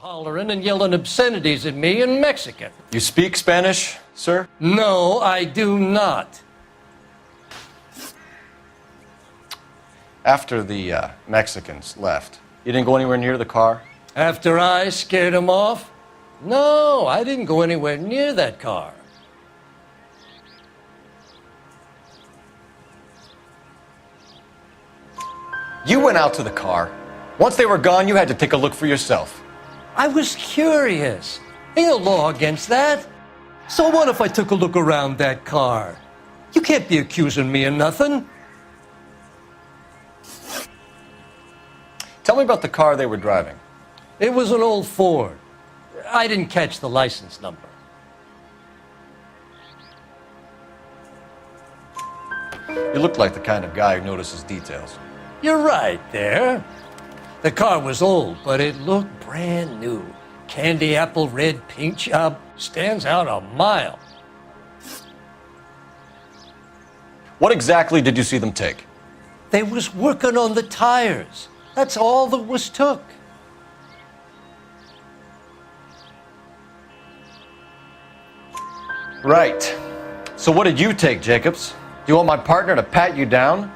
hollering and yelling obscenities at me in Mexican. You speak Spanish, sir? No, I do not. After the Mexicans left, you didn't go anywhere near the car? After I scared him off? No, I didn't go anywhere near that car. You went out to the car. Once they were gone, you had to take a look for yourself. I was curious. Ain't no law against that. So what if I took a look around that car? You can't be accusing me of nothing. Tell me about the car they were driving. It was an old Ford. I didn't catch the license number. You look like the kind of guy who notices details. You're right there. The car was old, but it looked brand new. Candy apple red paint job stands out a mile. What exactly did you see them take? They was working on the tires. That's all that was took. Right. So what did you take, Jacobs? Do you want my partner to pat you down?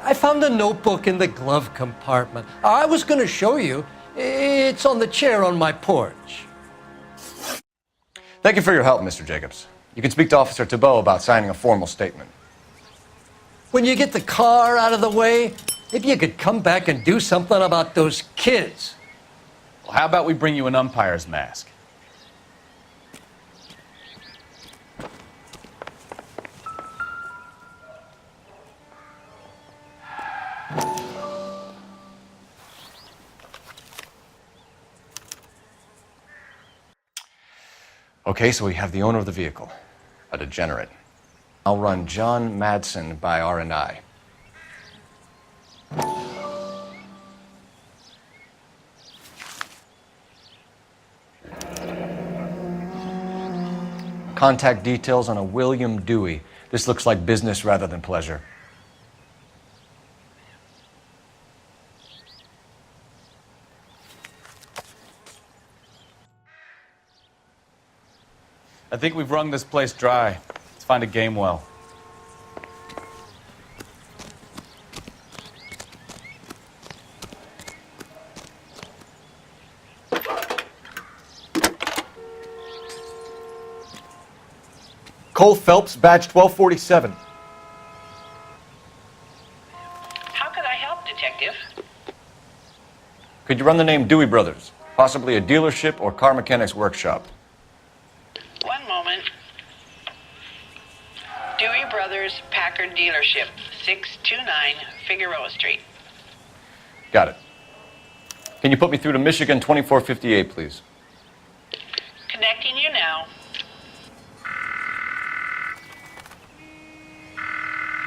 I found a notebook in the glove compartment. I was going to show you. It's on the chair on my porch. Thank you for your help, Mr. Jacobs. You can speak to Officer Thibault about signing a formal statement. When you get the car out of the way, maybe you could come back and do something about those kids. Well, how about we bring you an umpire's mask? Okay, so we have the owner of the vehicle, a degenerate. I'll run John Madsen by R&I. Contact details on a William Dewey. This looks like business rather than pleasure. I think we've wrung this place dry. Let's find a game well. Cole Phelps, badge 1247. How could I help, Detective? Could you run the name Dewey Brothers? Possibly a dealership or car mechanics workshop. One moment. Dewey Brothers Packard Dealership, 629 Figueroa Street. Got it. Can you put me through to Michigan 2458, please? Connecting you now.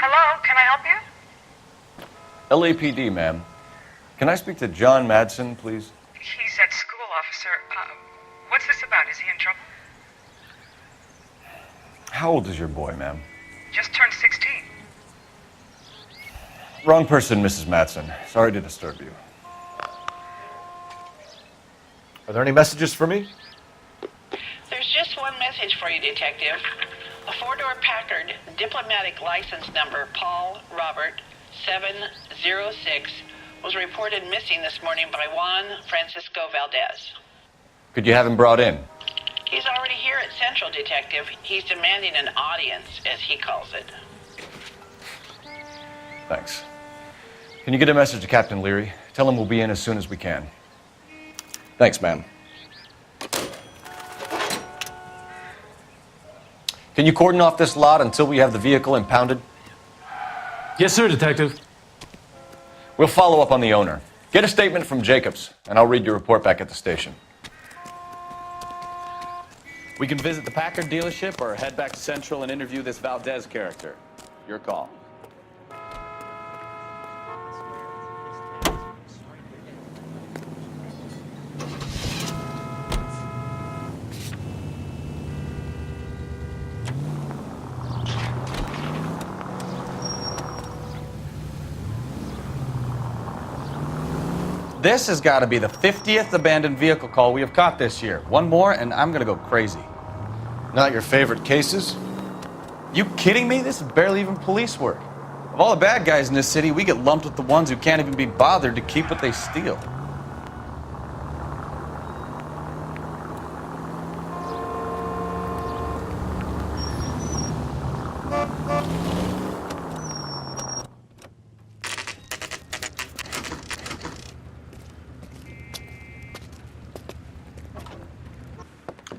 Hello, can I help you? LAPD, ma'am. Can I speak to John Madsen, please? He's at school, officer. What's this about? Is he in trouble? How old is your boy, ma'am? Just turned 16. Wrong person, Mrs. Madsen. Sorry to disturb you. Are there any messages for me? There's just one message for you, Detective. A four-door Packard, diplomatic license number Paul Robert 706, was reported missing this morning by Juan Francisco Valdez. Could you have him brought in? He's already here at Central, Detective. He's demanding an audience, as he calls it. Thanks. Can you get a message to Captain Leary? Tell him we'll be in as soon as we can. Thanks, ma'am. Can you cordon off this lot until we have the vehicle impounded? Yes, sir, Detective. We'll follow up on the owner. Get a statement from Jacobs, and I'll read your report back at the station. We can visit the Packard dealership or head back to Central and interview this Valdez character. Your call. This has got to be the 50th abandoned vehicle call we have caught this year. One more, and I'm going to go crazy. Not your favorite cases? You kidding me? This is barely even police work. Of all the bad guys in this city, we get lumped with the ones who can't even be bothered to keep what they steal.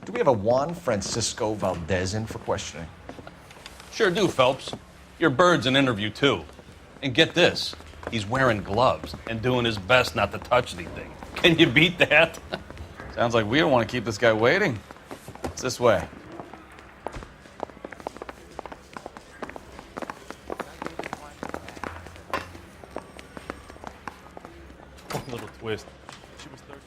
Do we have a Juan Francisco Valdez in for questioning? Sure do, Phelps. Your bird's an interview, too. And get this, he's wearing gloves and doing his best not to touch anything. Can you beat that? Sounds like we don't want to keep this guy waiting. It's this way. One little twist. She was 13.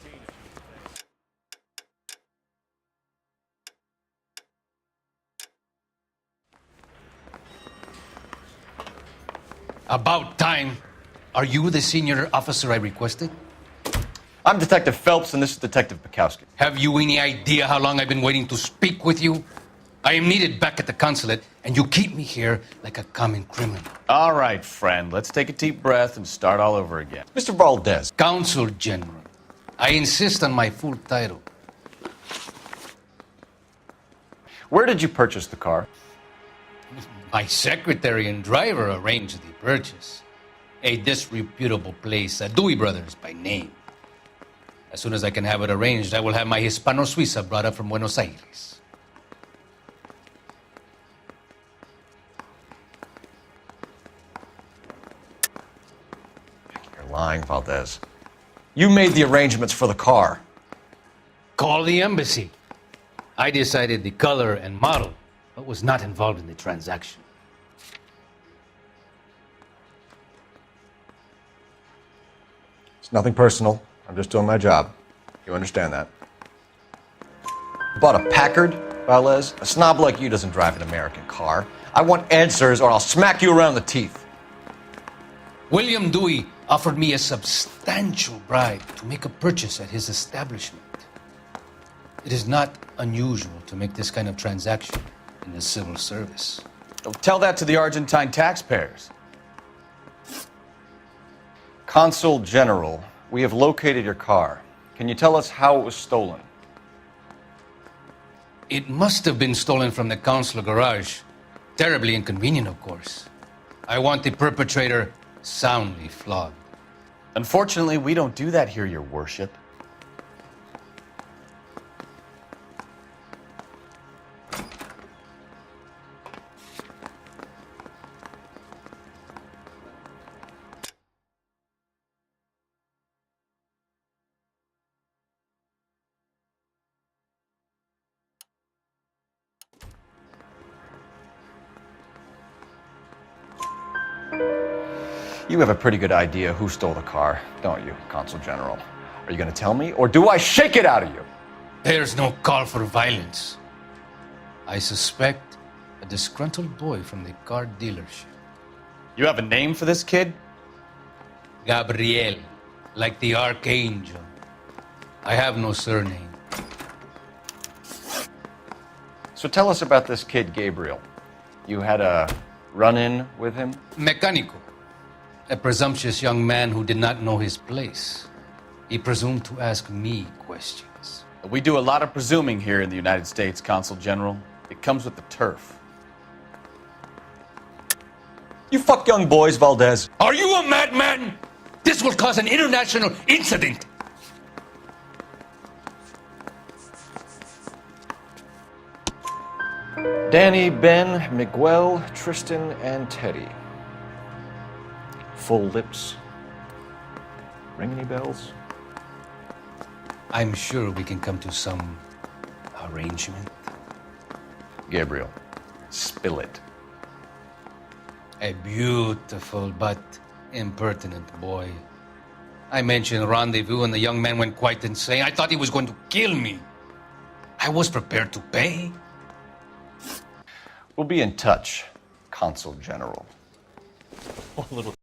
About time. Are you the senior officer I requested? I'm Detective Phelps, and this is Detective Bukowski. Have you any idea how long I've been waiting to speak with you? I am needed back at the consulate, and you keep me here like a common criminal. All right, friend, let's take a deep breath and start all over again. Mr. Valdez. Consul General. I insist on my full title. Where did you purchase the car? My secretary and driver arranged the purchase. A disreputable place, Dewey Brothers by name. As soon as I can have it arranged, I will have my Hispano Suiza brought up from Buenos Aires. You're lying, Valdez. You made the arrangements for the car. Call the embassy. I decided the color and model, but was not involved in the transaction. It's nothing personal. I'm just doing my job. You understand that? You bought a Packard, Valdez? A snob like you doesn't drive an American car. I want answers or I'll smack you around the teeth. William Dewey offered me a substantial bribe to make a purchase at his establishment. It is not unusual to make this kind of transaction in the civil service. Tell that to the Argentine taxpayers. Consul General, we have located your car. Can you tell us how it was stolen? It must have been stolen from the consular garage. Terribly inconvenient, of course. I want the perpetrator soundly flogged. Unfortunately, we don't do that here, Your Worship. You have a pretty good idea who stole the car, don't you, Consul General? Are you going to tell me, or do I shake it out of you? There's no call for violence. I suspect a disgruntled boy from the car dealership. You have a name for this kid? Gabriel, like the archangel. I have no surname. So tell us about this kid, Gabriel. You had a run-in with him? Mecánico. A presumptuous young man who did not know his place. He presumed to ask me questions. We do a lot of presuming here in the United States, Consul General. It comes with the turf. You fuck young boys, Valdez. Are you a madman? This will cause an international incident. Danny, Ben, Miguel, Tristan, and Teddy. Full lips. Ring any bells? I'm sure we can come to some arrangement. Gabriel, spill it. A beautiful but impertinent boy. I mentioned rendezvous and the young man went quite insane. I thought he was going to kill me. I was prepared to pay. We'll be in touch, Consul General. One little